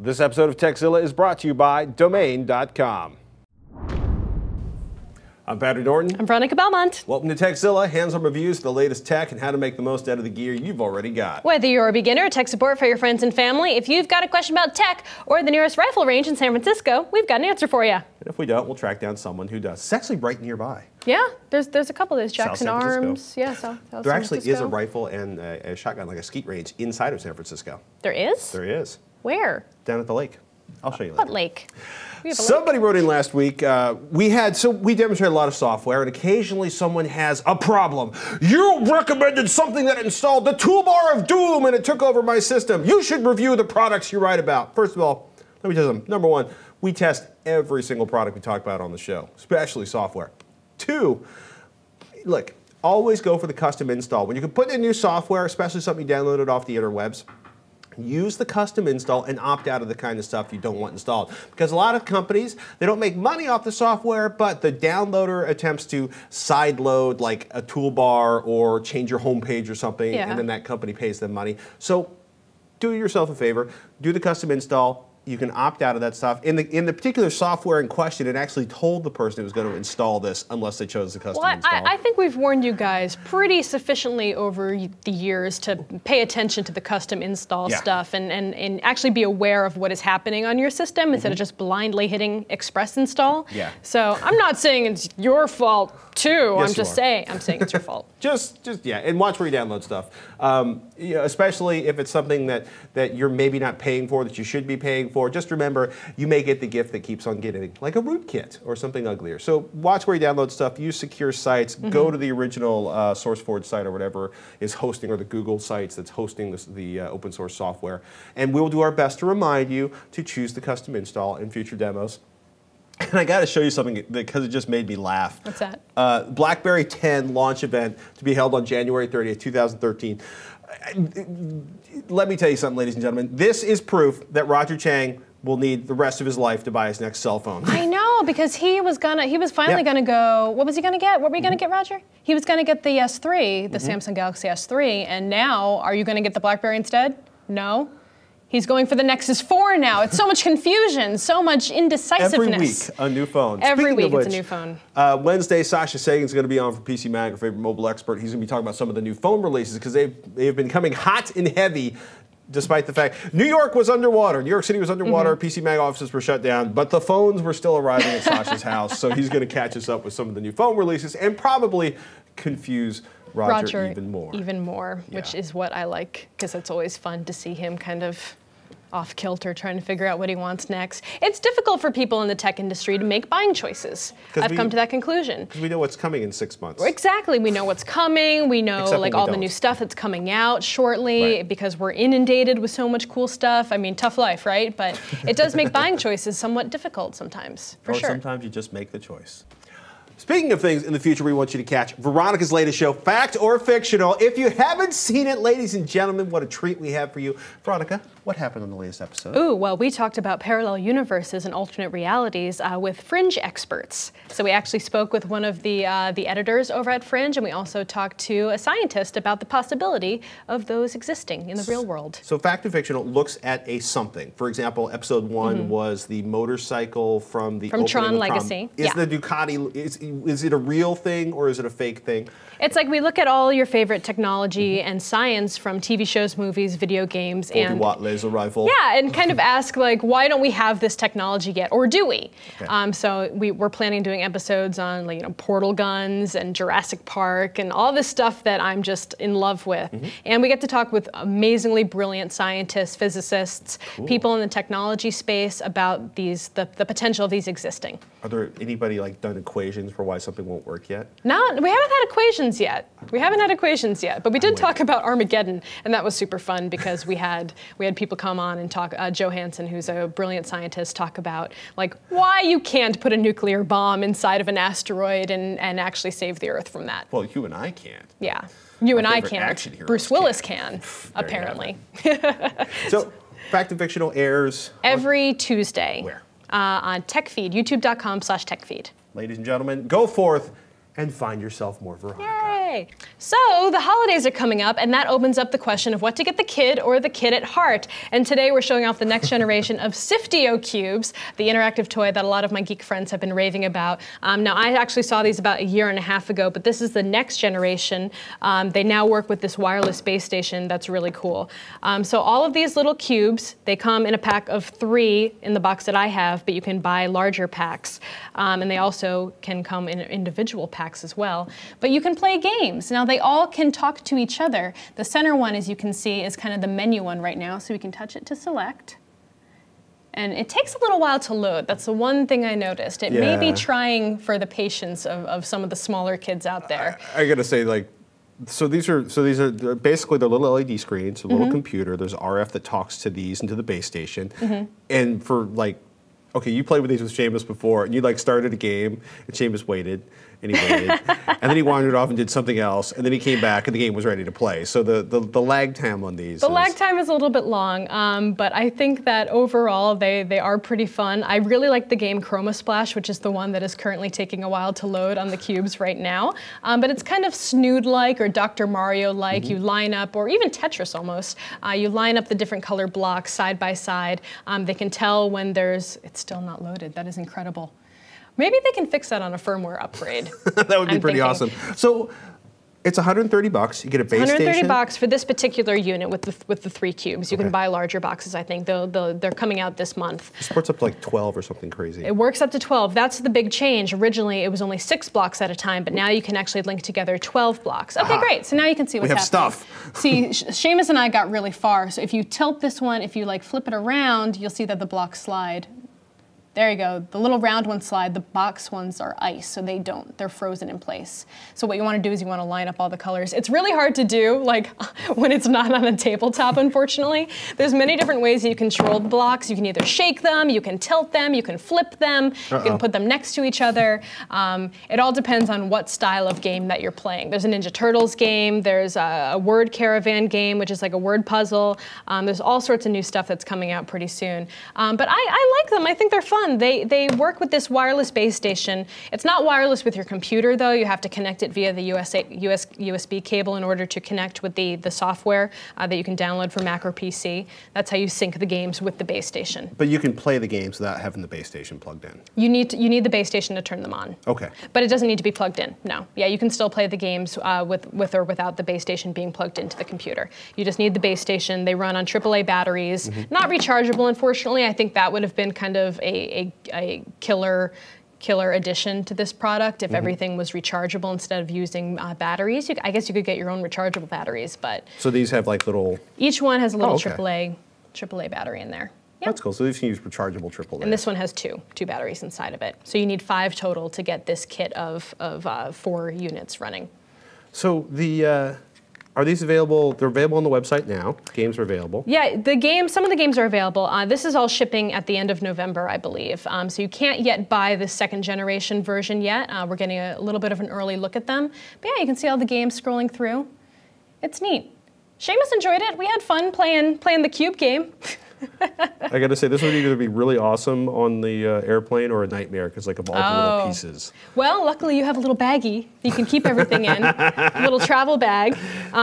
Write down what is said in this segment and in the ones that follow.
This episode of Tekzilla is brought to you by Domain.com. I'm Patrick Norton. I'm Veronica Belmont. Welcome to Tekzilla, hands-on reviews of the latest tech and how to make the most out of the gear you've already got. Whether you're a beginner, tech support for your friends and family, if you've got a question about tech or the nearest rifle range in San Francisco, we've got an answer for you. And if we don't, we'll track down someone who does. It's actually right nearby. Yeah, there's a couple of those, Jackson Arms. Yeah, South There actually is a rifle and a shotgun, like a skeet range, inside of San Francisco. There is? There is. Where? Down at the lake. I'll show you later. What lake? Somebody wrote in last week, we demonstrated a lot of software, and occasionally someone has a problem. You recommended something that installed the toolbar of doom and it took over my system. You should review the products you write about. First of all, let me tell you something. Number one, we test every single product we talk about on the show, especially software. Two, look, always go for the custom install. When you can put in new software, especially something you downloaded off the interwebs, use the custom install and opt out of the kind of stuff you don't want installed. Because a lot of companies, they don't make money off the software, but the downloader attempts to sideload like a toolbar or change your homepage or something, and then that company pays them money. So do yourself a favor, do the custom install. You can opt out of that stuff. In the particular software in question, it actually told the person it was going to install this unless they chose the custom install. I think we've warned you guys pretty sufficiently over the years to pay attention to the custom install stuff and actually be aware of what is happening on your system instead of just blindly hitting express install. Yeah. So I'm not saying it's your fault too. Yes, I'm just saying it's your fault. Yeah, and watch where you download stuff. You know, especially if it's something that you're maybe not paying for that you should be paying for. Just remember, you may get the gift that keeps on giving, like a rootkit or something uglier. So watch where you download stuff. Use secure sites. Go to the original SourceForge site or whatever is hosting, or the Google sites that's hosting the open source software. And we'll do our best to remind you to choose the custom install in future demos. And I got to show you something because it just made me laugh. What's that? Blackberry 10 launch event to be held on January 30th, 2013. Let me tell you something, ladies and gentlemen. This is proof that Roger Chang will need the rest of his life to buy his next cell phone. I know, because he was finally gonna go. What was he gonna get? What were you gonna get, Roger? He was gonna get the S3, the Samsung Galaxy S3, and now are you gonna get the Blackberry instead? No. He's going for the Nexus 4 now. It's so much confusion, so much indecisiveness. Every week, a new phone. Every week, it's a new phone. Wednesday, Sasha Sagan's going to be on for PC Mag, our favorite mobile expert. He's going to be talking about some of the new phone releases because they've been coming hot and heavy, despite the fact New York was underwater. New York City was underwater. PC Mag offices were shut down, but the phones were still arriving at Sasha's house. So he's going to catch us up with some of the new phone releases and probably confuse Roger even more. Which is what I like, because it's always fun to see him kind of off kilter, trying to figure out what he wants next. It's difficult for people in the tech industry to make buying choices. I've come to that conclusion. Because we know what's coming in 6 months. Exactly, we know what's coming. We know like all the new stuff that's coming out shortly because we're inundated with so much cool stuff. I mean, tough life, right? But it does make buying choices somewhat difficult sometimes, for sure. Sometimes you just make the choice. Speaking of things in the future we want you to catch, Veronica's latest show, Fact or Fictional. If you haven't seen it, ladies and gentlemen, what a treat we have for you. Veronica, what happened on the latest episode? Ooh, well, we talked about parallel universes and alternate realities with Fringe experts. So we actually spoke with one of the editors over at Fringe, and we also talked to a scientist about the possibility of those existing in the real world. So Fact or Fictional looks at a something. For example, episode 1 was the motorcycle from the Tron Legacy. Is the Ducati, is it a real thing or is it a fake thing? It's like we look at all your favorite technology and science from TV shows, movies, video games, 40-watt laser rifle. Yeah, and kind of ask like, why don't we have this technology yet, or do we? Okay. So we're planning doing episodes on like, portal guns and Jurassic Park and all this stuff that I'm just in love with. And we get to talk with amazingly brilliant scientists, physicists, people in the technology space about the potential of these existing. Are there anybody like done equations for why something won't work yet? No, we haven't had equations yet. But we did talk about Armageddon, and that was super fun because we had people come on and talk. Joe Hansen, who's a brilliant scientist, talk about like why you can't put a nuclear bomb inside of an asteroid and actually save the Earth from that. Well, you and I can't. Yeah, you and I can't. Bruce Willis can apparently. So, Fact and Fictional airs every Tuesday. Where? On TechFeed, youtube.com/TechFeed. Ladies and gentlemen, go forth and find yourself more Veronica. Yay. Yay! So the holidays are coming up, and that opens up the question of what to get the kid or the kid at heart. And today we're showing off the next generation of Sifteo Cubes, the interactive toy that a lot of my geek friends have been raving about. Now, I actually saw these about a year and a half ago, but this is the next generation. They now work with this wireless base station that's really cool. So all of these little cubes, they come in a pack of 3 in the box that I have, but you can buy larger packs. And they also can come in individual packs as well. But you can play games. Now, they all can talk to each other. The center one, as you can see, is kind of the menu one right now, so we can touch it to select. And it takes a little while to load. That's the one thing I noticed. It may be trying for the patience of some of the smaller kids out there. I gotta say, like, so these are basically they're little LED screens, a little computer. There's RF that talks to these and to the base station. And for like, okay, you played with these with Seamus before, and you like started a game, and Seamus waited, and he waited, and then he wandered off and did something else, and then he came back, and the game was ready to play. So the lag time on these. Lag time is a little bit long, but I think that overall they are pretty fun. I really like the game Chroma Splash, which is the one that is currently taking a while to load on the cubes right now. But it's kind of Snood-like or Dr. Mario-like. You line up, or even Tetris almost. You line up the different color blocks side by side. They can tell when it's still not loaded. That is incredible. Maybe they can fix that on a firmware upgrade. That would be pretty awesome. So it's $130. You get a base station. $130 for this particular unit with the 3 cubes. You can buy larger boxes, I think. They're coming out this month. It supports up to like 12 or something crazy. It works up to 12. That's the big change. Originally, it was only 6 blocks at a time, but now you can actually link together 12 blocks. Okay, great. So now you can see what's happening. We have stuff. See, Seamus and I got really far. So if you tilt this one, if you like flip it around, you'll see that the blocks slide. There you go. The little round ones slide. The box ones are ice, so they don't. They're frozen in place. So what you want to do is you want to line up all the colors. It's really hard to do, like, when it's not on a tabletop, unfortunately. There's many different ways that you control the blocks. You can either shake them, you can tilt them, you can flip them, you can put them next to each other. It all depends on what style of game that you're playing. There's a Ninja Turtles game. There's a word caravan game, which is like a word puzzle. There's all sorts of new stuff that's coming out pretty soon. But I like them. I think they're fun. They work with this wireless base station. It's not wireless with your computer, though. You have to connect it via the USB cable in order to connect with the software that you can download for Mac or PC. That's how you sync the games with the base station. But you can play the games without having the base station plugged in. You need the base station to turn them on. Okay. But it doesn't need to be plugged in. No. Yeah, you can still play the games with or without the base station being plugged into the computer. You just need the base station. They run on AAA batteries. Not rechargeable, unfortunately. I think that would have been kind of a killer addition to this product if everything was rechargeable instead of using batteries. I guess you could get your own rechargeable batteries, but so these have like little. Each one has a little AAA battery in there. Yep. That's cool. So these can use rechargeable AAA. And this one has two batteries inside of it. So you need 5 total to get this kit of 4 units running. So are these available? They're available on the website now. Games are available. Yeah, some of the games are available. This is all shipping at the end of November, I believe. So you can't yet buy the 2nd generation version yet. We're getting a little bit of an early look at them. But yeah, you can see all the games scrolling through. It's neat. Seamus enjoyed it. We had fun playing the cube game. I got to say, this would either be really awesome on the airplane or a nightmare because like of all the little pieces. Well, luckily you have a little baggie you can keep everything in, a little travel bag.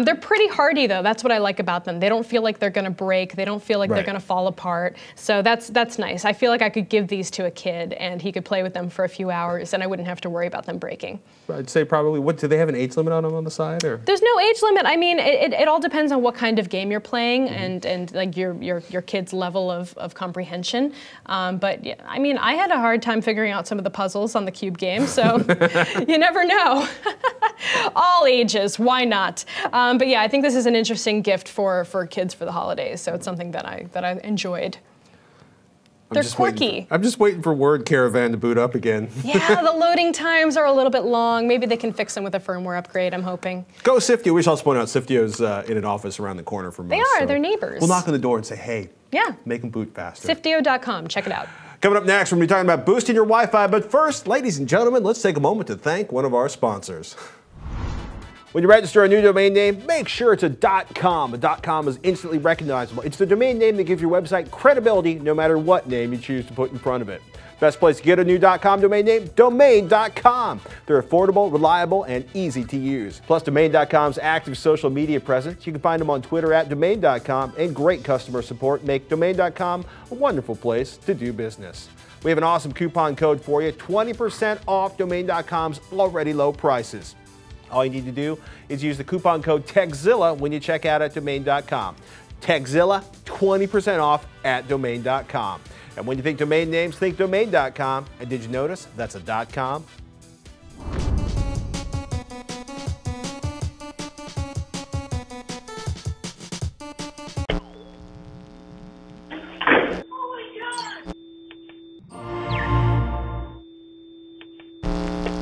They're pretty hardy though. That's what I like about them. They don't feel like they're going to break. They don't feel like they're going to fall apart. So that's nice. I feel like I could give these to a kid and he could play with them for a few hours and I wouldn't have to worry about them breaking. I'd say probably, do they have an age limit on them on the side? Or? There's no age limit. I mean, it all depends on what kind of game you're playing and like your kid's level of comprehension. But yeah, I mean, I had a hard time figuring out some of the puzzles on the cube game, so you never know. All ages, why not? But yeah, I think this is an interesting gift for kids for the holidays, so it's something that I enjoyed. They're quirky. I'm just waiting for Word Caravan to boot up again. Yeah, the loading times are a little bit long. Maybe they can fix them with a firmware upgrade, I'm hoping. Go Sifteo. We should also point out Sifteo's in an office around the corner from us. They are. They're neighbors. We'll knock on the door and say, hey, make them boot faster. Sifteo.com. Check it out. Coming up next, we're going to be talking about boosting your Wi-Fi. But first, ladies and gentlemen, let's take a moment to thank one of our sponsors. When you register a new domain name, make sure it's a .com. A .com is instantly recognizable. It's the domain name that gives your website credibility no matter what name you choose to put in front of it. Best place to get a new .com domain name? Domain.com. They're affordable, reliable, and easy to use. Plus, Domain.com's active social media presence. You can find them on Twitter at Domain.com, and great customer support make Domain.com a wonderful place to do business. We have an awesome coupon code for you, 20% off Domain.com's already low prices. All you need to do is use the coupon code Tekzilla when you check out at Domain.com. Tekzilla, 20% off at Domain.com. And when you think domain names, think Domain.com. And did you notice that's a .com?